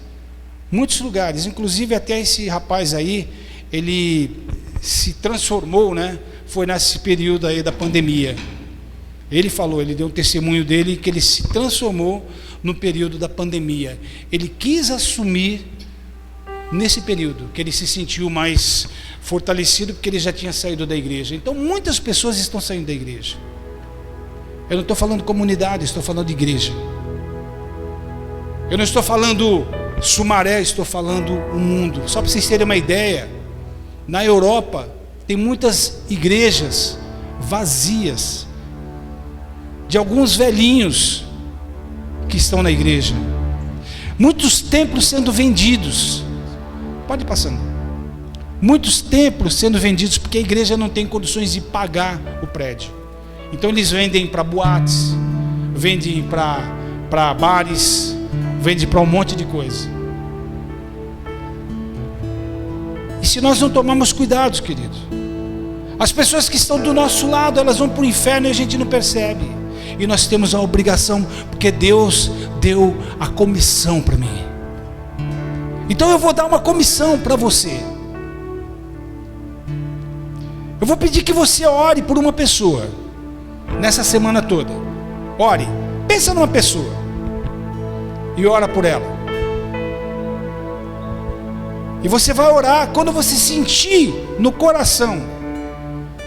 inclusive até esse rapaz aí, ele se transformou, né? Foi nesse período aí da pandemia. Ele falou, ele deu um testemunho dele, que ele se transformou no período da pandemia. Ele quis assumir nesse período, que ele se sentiu mais fortalecido, porque ele já tinha saído da igreja. Então muitas pessoas estão saindo da igreja. Eu não estou falando comunidade, estou falando de igreja. Eu não estou falando Sumaré, estou falando o mundo. Só para vocês terem uma ideia, na Europa tem muitas igrejas vazias, de alguns velhinhos que estão na igreja, muitos templos sendo vendidos. Pode ir passando. Muitos templos sendo vendidos porque a igreja não tem condições de pagar o prédio. Então eles vendem para boates, vendem para bares, vendem para um monte de coisa. E se nós não tomarmos cuidados, queridos, as pessoas que estão do nosso lado, elas vão para o inferno e a gente não percebe. E nós temos a obrigação, porque Deus deu a comissão para mim. Então eu vou dar uma comissão para você. Eu vou pedir que você ore por uma pessoa nessa semana toda. Ore, pensa numa pessoa e ora por ela. E você vai orar quando você sentir no coração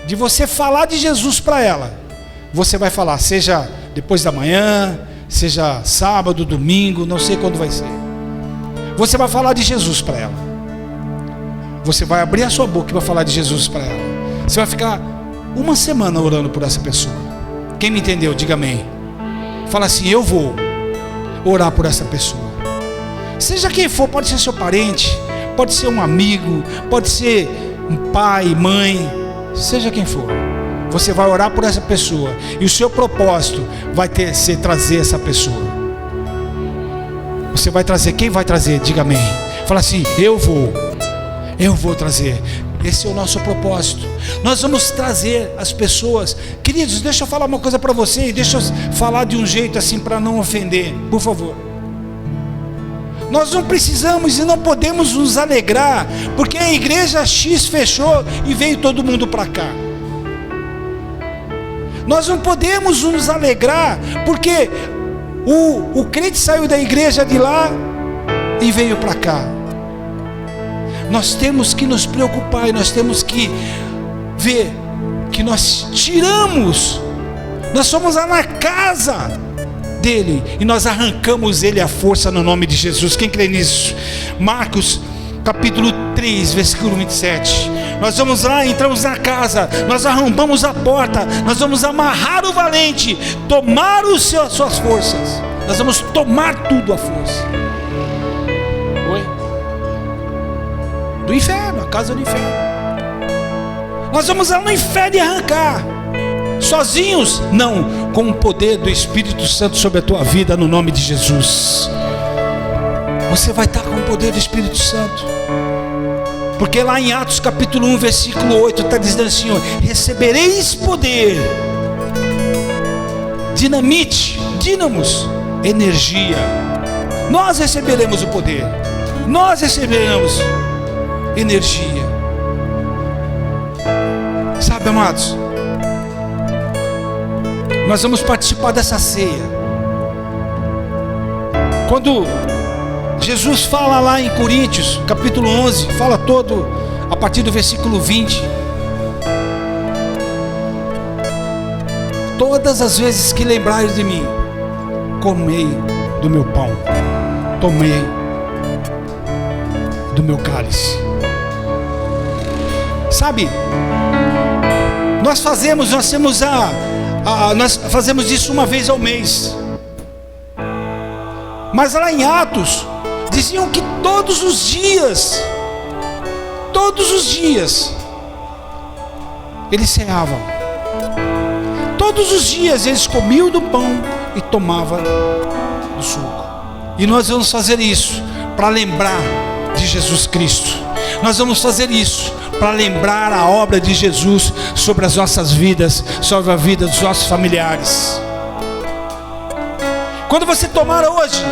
de você falar de Jesus para ela. Você vai falar, seja depois da manhã, seja sábado, domingo, não sei quando vai ser. Você vai falar de Jesus para ela. Você vai abrir a sua boca e vai falar de Jesus para ela. Você vai ficar uma semana orando por essa pessoa. Quem me entendeu, diga amém. Fala assim, eu vou orar por essa pessoa. Seja quem for, pode ser seu parente, pode ser um amigo, pode ser um pai, mãe, seja quem for. Você vai orar por essa pessoa. E o seu propósito vai ser trazer essa pessoa. Você vai trazer, quem vai trazer? Diga amém. Fala assim, eu vou trazer. Esse é o nosso propósito. Nós vamos trazer as pessoas. Queridos, deixa eu falar uma coisa para vocês. Deixa eu falar de um jeito assim para não ofender, por favor. Nós não precisamos e não podemos nos alegrar porque a igreja X fechou e veio todo mundo para cá. Nós não podemos nos alegrar porque o crente saiu da igreja de lá e veio para cá. Nós temos que nos preocupar e nós temos que ver que nós tiramos, nós somos lá na casa dele e nós arrancamos ele à força no nome de Jesus. Quem crê nisso? Marcos capítulo 3, versículo 27. Nós vamos lá, entramos na casa, nós arrombamos a porta, nós vamos amarrar o valente, tomar suas forças, nós vamos tomar tudo à força. Oi? Do inferno, a casa do inferno. Nós vamos lá no inferno e arrancar. Sozinhos? Não, com o poder do Espírito Santo sobre a tua vida, no nome de Jesus. Você vai estar com o poder do Espírito Santo. Porque lá em Atos capítulo 1, versículo 8, está dizendo assim, ó, recebereis poder, dinamite, dínamos, energia. Nós receberemos o poder, nós receberemos energia. Sabe, amados, nós vamos participar dessa ceia. Quando Jesus fala lá em Coríntios, capítulo 11, fala todo, a partir do versículo 20. Todas as vezes que lembrares de mim, comei do meu pão, tomei do meu cálice. Sabe, nós fazemos isso uma vez ao mês. Mas lá em Atos diziam que todos os dias, eles ceavam. Todos os dias eles comiam do pão e tomavam do suco. E nós vamos fazer isso para lembrar de Jesus Cristo. Nós vamos fazer isso para lembrar a obra de Jesus sobre as nossas vidas, sobre a vida dos nossos familiares. Quando você tomar hoje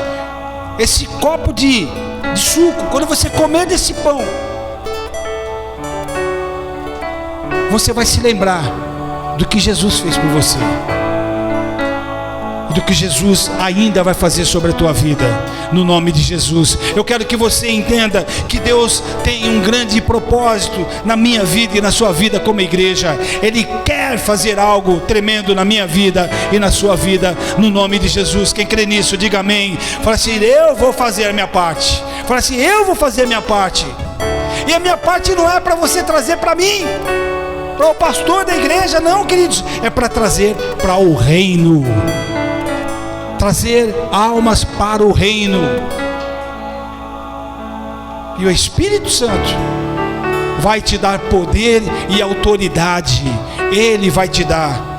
esse copo de suco, quando você comer desse pão, você vai se lembrar do que Jesus fez por você, do que Jesus ainda vai fazer sobre a tua vida, no nome de Jesus. Eu quero que você entenda que Deus tem um grande propósito na minha vida e na sua vida como igreja. Ele quer fazer algo tremendo na minha vida e na sua vida, no nome de Jesus. Quem crê nisso, diga amém. Fala assim: eu vou fazer a minha parte. Fala assim: eu vou fazer a minha parte. E a minha parte não é para você trazer para mim, para o pastor da igreja, não, queridos, é para trazer para o reino, trazer almas para o reino. E o Espírito Santo vai te dar poder e autoridade. Ele vai te dar.